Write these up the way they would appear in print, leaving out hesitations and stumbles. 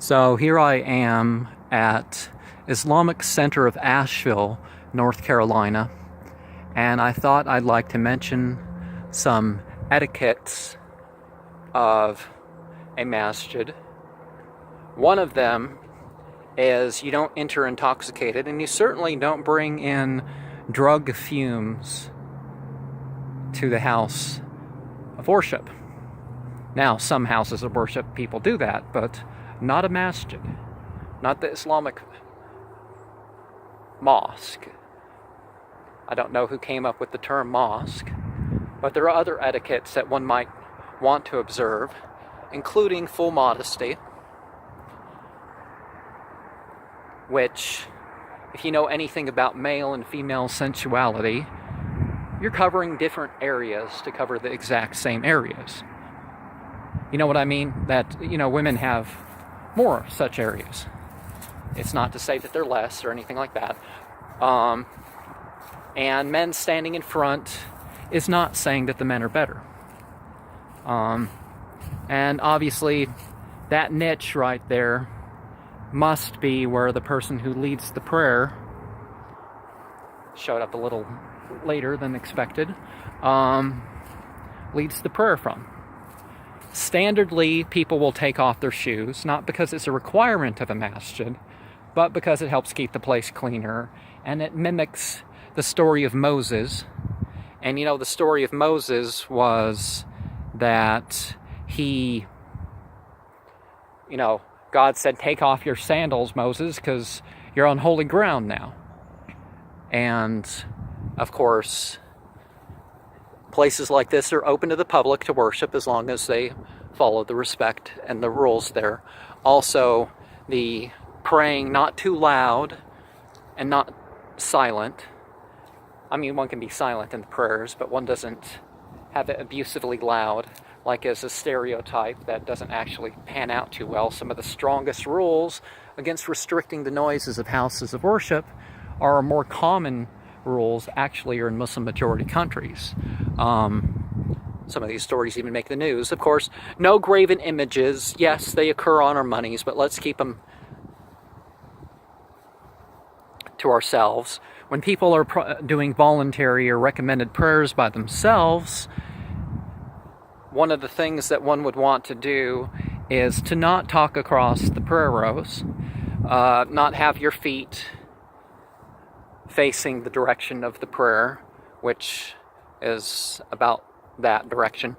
So here I am at Islamic Center of Asheville, North Carolina, and I thought I'd like to mention some etiquettes of a masjid. One of them is you don't enter intoxicated, and you certainly don't bring in drug fumes to the house of worship. Now, some houses of worship people do that, but not a masjid, not the Islamic mosque. I don't know who came up with the term mosque, but there are other etiquettes that one might want to observe, including full modesty, which, if you know anything about male and female sensuality, you're covering different areas to cover the exact same areas. You know what I mean? That, women have more such areas. It's not to say that they're less or anything like that. And men standing in front is not saying that the men are better. And obviously, that niche right there must be where the person who leads the prayer showed up a little later than expected, leads the prayer from. Standardly, people will take off their shoes, not because it's a requirement of a masjid, but because it helps keep the place cleaner, and it mimics the story of Moses. And the story of Moses was that God said, "Take off your sandals, Moses, because you're on holy ground now." And, of course, places like this are open to the public to worship as long as they follow the respect and the rules there. Also, the praying not too loud and not silent. I mean, one can be silent in the prayers, but one doesn't have it abusively loud, like as a stereotype that doesn't actually pan out too well. Some of the strongest rules against restricting the noises of houses of worship are more common rules actually are in Muslim majority countries. Some of these stories even make the news. Of course, no graven images. Yes, they occur on our monies, but let's keep them to ourselves. When people are doing voluntary or recommended prayers by themselves, one of the things that one would want to do is to not talk across the prayer rows, not have your feet facing the direction of the prayer, which is about that direction.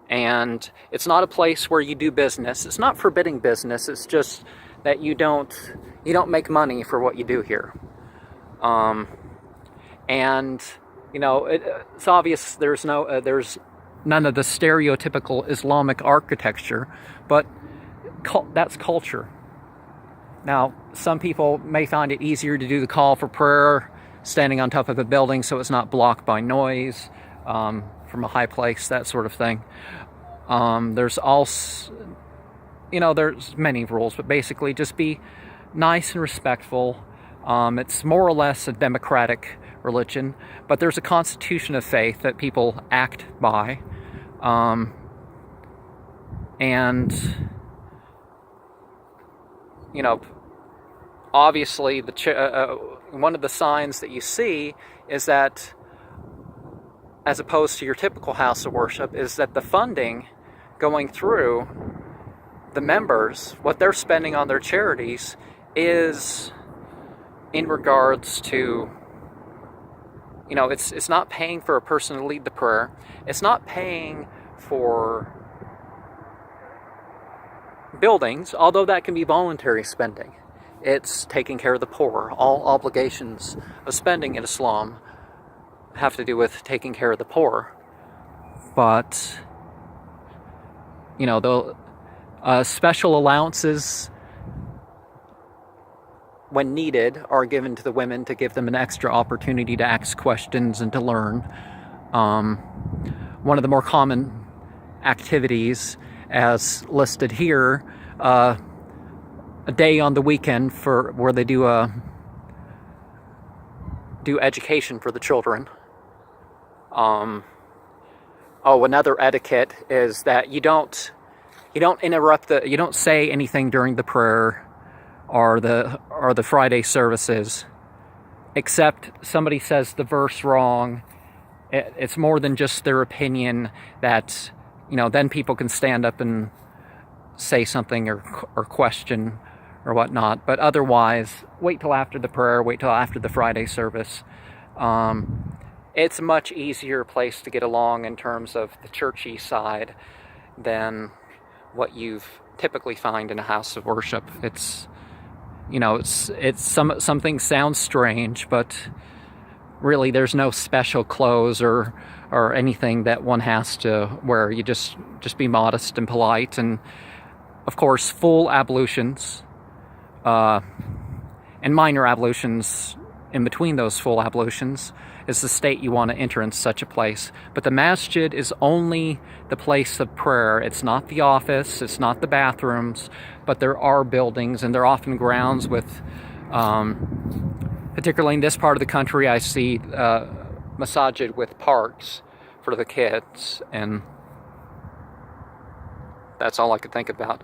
And it's not a place where you do business. It's not forbidding business. It's just that you don't make money for what you do here. It's obvious there's none of the stereotypical Islamic architecture, but that's culture. Now, some people may find it easier to do the call for prayer standing on top of a building so it's not blocked by noise from a high place, that sort of thing. There's also, there's many rules, but basically just be nice and respectful. It's more or less a democratic religion, but there's a constitution of faith that people act by. Obviously, one of the signs that you see is that, as opposed to your typical house of worship, is that the funding going through the members, what they're spending on their charities, is in regards to, it's not paying for a person to lead the prayer. It's not paying for buildings, although that can be voluntary spending. It's taking care of the poor. All obligations of spending in Islam have to do with taking care of the poor. But, the special allowances, when needed, are given to the women to give them an extra opportunity to ask questions and to learn. One of the more common activities, as listed here, a day on the weekend where they do education for the children. Another etiquette is that you don't You don't interrupt you don't say anything during the prayer or the Friday services, except somebody says the verse wrong. It's more than just their opinion that, then people can stand up and say something or question or whatnot. But otherwise, wait till after the prayer, wait till after the Friday service. It's a much easier place to get along in terms of the churchy side than what you've typically find in a house of worship. It's some things sound strange, but really there's no special clothes or anything that one has to wear. You just be modest and polite, and of course full ablutions and minor ablutions in between those full ablutions is the state you want to enter in such a place. But the masjid is only the place of prayer. It's not the office, it's not the bathrooms, but there are buildings, and they're often grounds with, particularly in this part of the country, I see masajid with parks for the kids, and that's all I could think about.